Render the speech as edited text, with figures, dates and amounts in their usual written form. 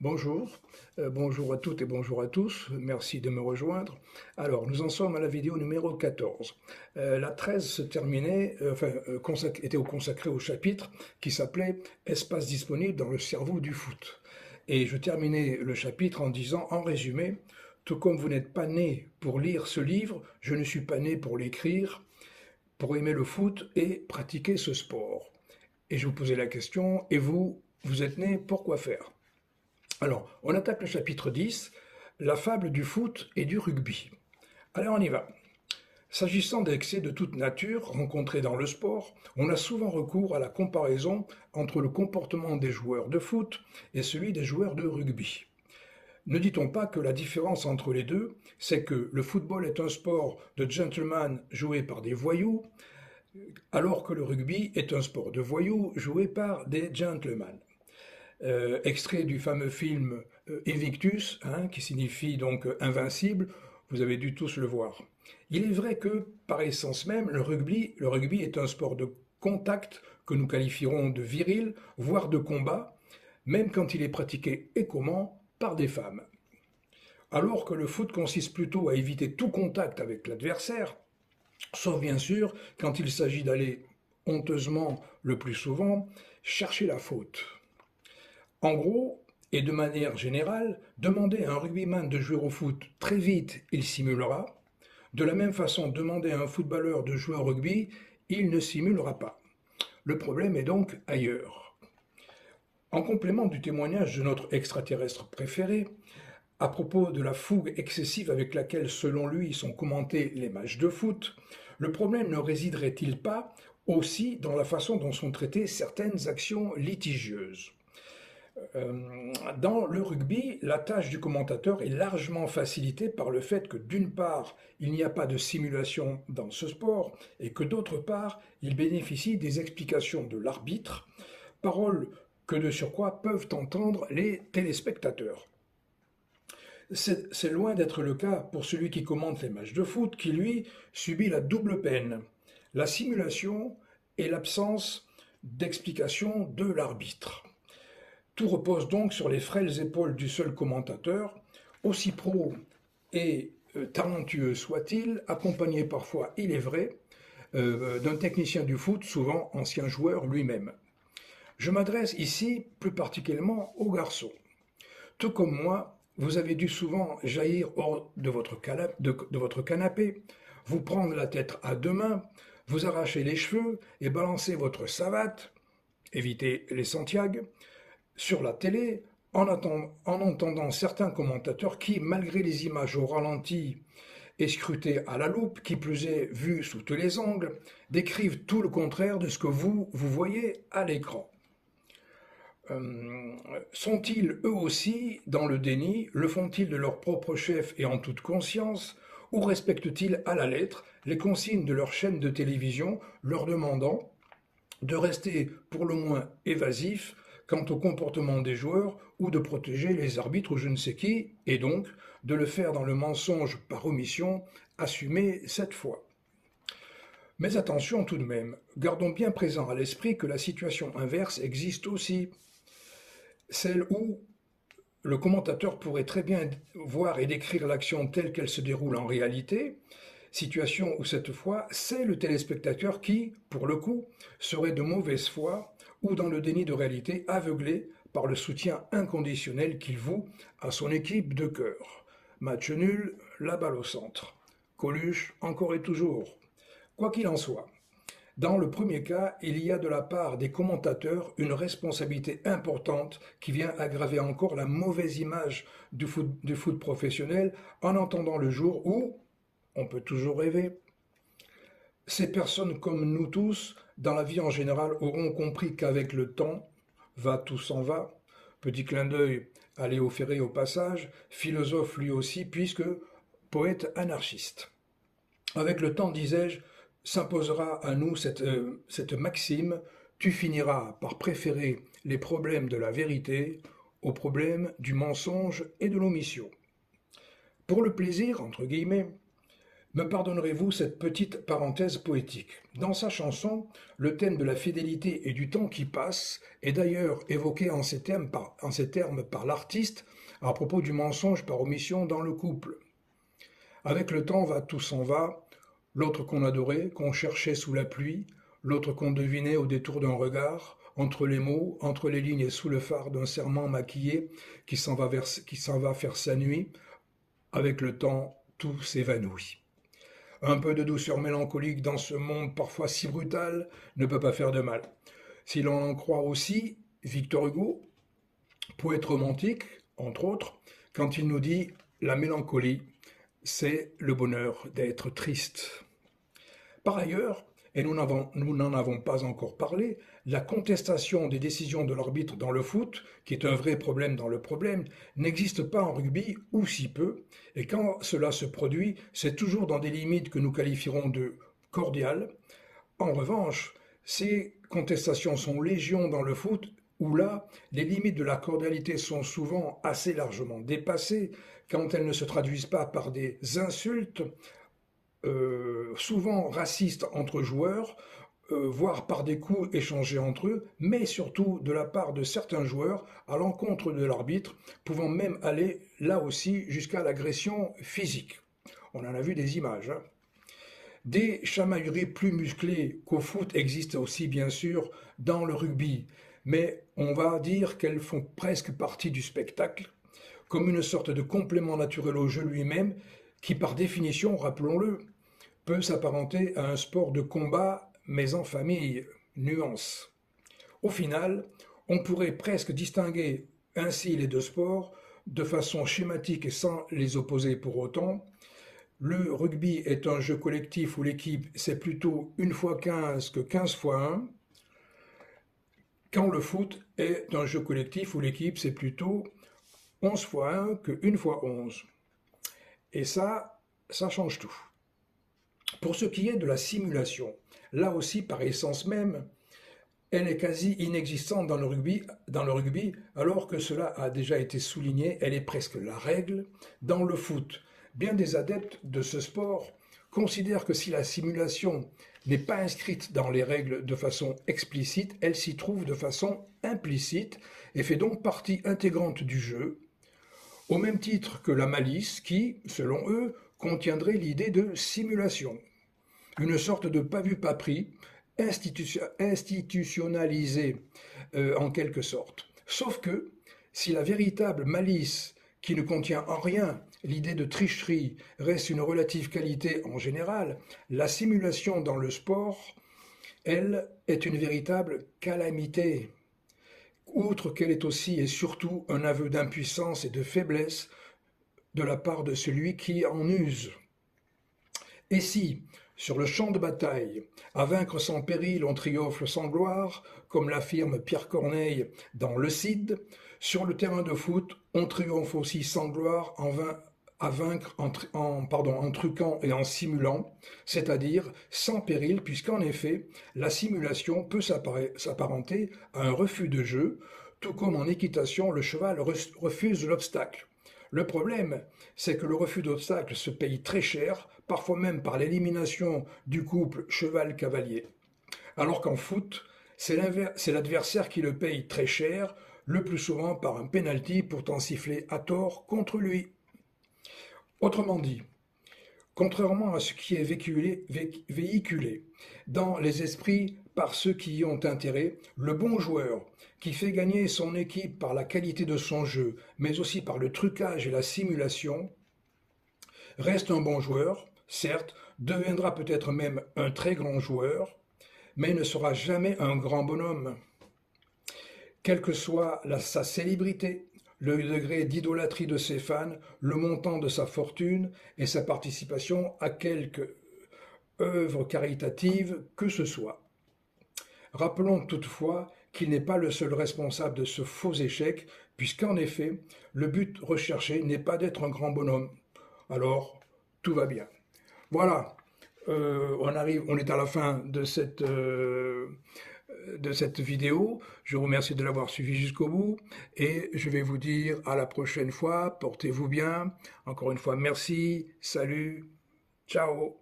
Bonjour, bonjour à toutes et bonjour à tous, merci de me rejoindre. Alors, nous en sommes à la vidéo numéro 14. La 13 se terminait, était consacrée au chapitre qui s'appelait Espace disponible dans le cerveau du foot. Et je terminais le chapitre en disant, en résumé, tout comme vous n'êtes pas né pour lire ce livre, je ne suis pas né pour l'écrire, pour aimer le foot et pratiquer ce sport. Et je vous posais la question, et vous, vous êtes né pour quoi faire? Alors, on attaque le chapitre 10, la fable du foot et du rugby. Allez, on y va. S'agissant d'excès de toute nature rencontrés dans le sport, on a souvent recours à la comparaison entre le comportement des joueurs de foot et celui des joueurs de rugby. Ne dit-on pas que la différence entre les deux, c'est que le football est un sport de gentlemen joué par des voyous, alors que le rugby est un sport de voyous joué par des gentlemen. Extrait du fameux film Invictus, hein, qui signifie donc invincible, vous avez dû tous le voir. Il est vrai que, par essence même, le rugby est un sport de contact que nous qualifierons de viril, voire de combat, même quand il est pratiqué et comment par des femmes. Alors que le foot consiste plutôt à éviter tout contact avec l'adversaire, sauf bien sûr quand il s'agit d'aller honteusement, le plus souvent, chercher la faute. En gros, et de manière générale, demander à un rugbyman de jouer au foot très vite, il simulera. De la même façon, demander à un footballeur de jouer au rugby, il ne simulera pas. Le problème est donc ailleurs. En complément du témoignage de notre extraterrestre préféré, à propos de la fougue excessive avec laquelle, selon lui, sont commentés les matchs de foot, le problème ne résiderait-il pas aussi dans la façon dont sont traitées certaines actions litigieuses? Dans le rugby, la tâche du commentateur est largement facilitée par le fait que d'une part, il n'y a pas de simulation dans ce sport et que d'autre part, il bénéficie des explications de l'arbitre, paroles que de surcroît peuvent entendre les téléspectateurs. C'est loin d'être le cas pour celui qui commente les matchs de foot qui, lui, subit la double peine, la simulation et l'absence d'explication de l'arbitre. Tout repose donc sur les frêles épaules du seul commentateur, aussi pro et talentueux soit-il, accompagné parfois, il est vrai, d'un technicien du foot, souvent ancien joueur lui-même. Je m'adresse ici plus particulièrement aux garçons. Tout comme moi, vous avez dû souvent jaillir hors de votre canapé, vous prendre la tête à deux mains, vous arracher les cheveux et balancer votre savate, évitez les Santiago, sur la télé, en entendant certains commentateurs qui, malgré les images au ralenti et scrutées à la loupe, qui plus est vues sous tous les angles, décrivent tout le contraire de ce que vous voyez à l'écran. Sont-ils eux aussi dans le déni? Le font-ils de leur propre chef et en toute conscience? Ou respectent-ils à la lettre les consignes de leur chaîne de télévision, leur demandant de rester pour le moins évasifs quant au comportement des joueurs ou de protéger les arbitres ou je ne sais qui, et donc de le faire dans le mensonge par omission, assumé cette fois. Mais attention tout de même, gardons bien présent à l'esprit que la situation inverse existe aussi, celle où le commentateur pourrait très bien voir et décrire l'action telle qu'elle se déroule en réalité, situation où cette fois, c'est le téléspectateur qui, pour le coup, serait de mauvaise foi ou dans le déni de réalité aveuglé par le soutien inconditionnel qu'il voue à son équipe de cœur. Match nul, la balle au centre. Coluche, encore et toujours. Quoi qu'il en soit, dans le premier cas, il y a de la part des commentateurs une responsabilité importante qui vient aggraver encore la mauvaise image du foot professionnel en entendant le jour où, on peut toujours rêver, ces personnes comme nous tous, dans la vie en général, auront compris qu'avec le temps, va tout s'en va. Petit clin d'œil à Léo Ferré au passage, philosophe lui aussi, puisque poète anarchiste. Avec le temps, disais-je, s'imposera à nous cette maxime, tu finiras par préférer les problèmes de la vérité aux problèmes du mensonge et de l'omission. Pour le plaisir, entre guillemets, Me pardonnerez-vous cette petite parenthèse poétique? Dans sa chanson, le thème de la fidélité et du temps qui passe est d'ailleurs évoqué en ces termes par l'artiste à propos du mensonge par omission dans le couple. Avec le temps va, tout s'en va, l'autre qu'on adorait, qu'on cherchait sous la pluie, l'autre qu'on devinait au détour d'un regard, entre les mots, entre les lignes et sous le phare d'un serment maquillé qui s'en va faire sa nuit, avec le temps, tout s'évanouit. Un peu de douceur mélancolique dans ce monde parfois si brutal ne peut pas faire de mal. Si l'on en croit aussi Victor Hugo, poète romantique, entre autres, quand il nous dit la mélancolie, c'est le bonheur d'être triste. Par ailleurs, et nous n'en avons pas encore parlé, la contestation des décisions de l'arbitre dans le foot, qui est un vrai problème dans le problème, n'existe pas en rugby, ou si peu, et quand cela se produit, c'est toujours dans des limites que nous qualifierons de cordiales. En revanche, ces contestations sont légion dans le foot, où là, les limites de la cordialité sont souvent assez largement dépassées, quand elles ne se traduisent pas par des insultes, souvent racistes entre joueurs, voire par des coups échangés entre eux, mais surtout de la part de certains joueurs à l'encontre de l'arbitre, pouvant même aller là aussi jusqu'à l'agression physique. On en a vu des images. Hein. Des chamailleries plus musclées qu'au foot existent aussi bien sûr dans le rugby, mais on va dire qu'elles font presque partie du spectacle, comme une sorte de complément naturel au jeu lui-même, qui par définition, rappelons-le, peut s'apparenter à un sport de combat, mais en famille. Nuance. Au final, on pourrait presque distinguer ainsi les deux sports de façon schématique et sans les opposer pour autant. Le rugby est un jeu collectif où l'équipe c'est plutôt 1 x 15 que 15 x 1, quand le foot est un jeu collectif où l'équipe c'est plutôt 11 x 1 que 1 x 11. Et ça change tout. Pour ce qui est de la simulation, là aussi par essence même, elle est quasi inexistante dans le rugby, alors que cela a déjà été souligné, elle est presque la règle dans le foot. Bien des adeptes de ce sport considèrent que si la simulation n'est pas inscrite dans les règles de façon explicite, elle s'y trouve de façon implicite et fait donc partie intégrante du jeu, au même titre que la malice qui, selon eux, contiendrait l'idée de simulation, une sorte de pas vu pas pris, institutionnalisée en quelque sorte. Sauf que si la véritable malice, qui ne contient en rien l'idée de tricherie, reste une relative qualité en général, la simulation dans le sport, elle, est une véritable calamité. Outre qu'elle est aussi et surtout un aveu d'impuissance et de faiblesse de la part de celui qui en use. Et si, sur le champ de bataille, à vaincre sans péril on triomphe sans gloire, comme l'affirme Pierre Corneille dans Le Cid, sur le terrain de foot, on triomphe aussi sans gloire à vaincre en truquant et en simulant, c'est-à-dire sans péril, puisqu'en effet, la simulation peut s'apparenter à un refus de jeu, tout comme en équitation, le cheval refuse l'obstacle. Le problème, c'est que le refus d'obstacle se paye très cher, parfois même par l'élimination du couple cheval-cavalier. Alors qu'en foot, c'est l'adversaire qui le paye très cher, le plus souvent par un penalty pourtant sifflé à tort contre lui. Autrement dit, contrairement à ce qui est véhiculé dans les esprits par ceux qui y ont intérêt, le bon joueur, qui fait gagner son équipe par la qualité de son jeu, mais aussi par le trucage et la simulation, reste un bon joueur, certes, deviendra peut-être même un très grand joueur, mais ne sera jamais un grand bonhomme. Quelle que soit sa célébrité, le degré d'idolâtrie de ses fans, le montant de sa fortune et sa participation à quelque œuvre caritative que ce soit. Rappelons toutefois qu'il n'est pas le seul responsable de ce faux échec, puisqu'en effet, le but recherché n'est pas d'être un grand bonhomme. Alors, tout va bien. Voilà, on est à la fin de cette vidéo. Je vous remercie de l'avoir suivi jusqu'au bout et je vais vous dire à la prochaine fois. Portez-vous bien. Encore une fois, merci. Salut. Ciao!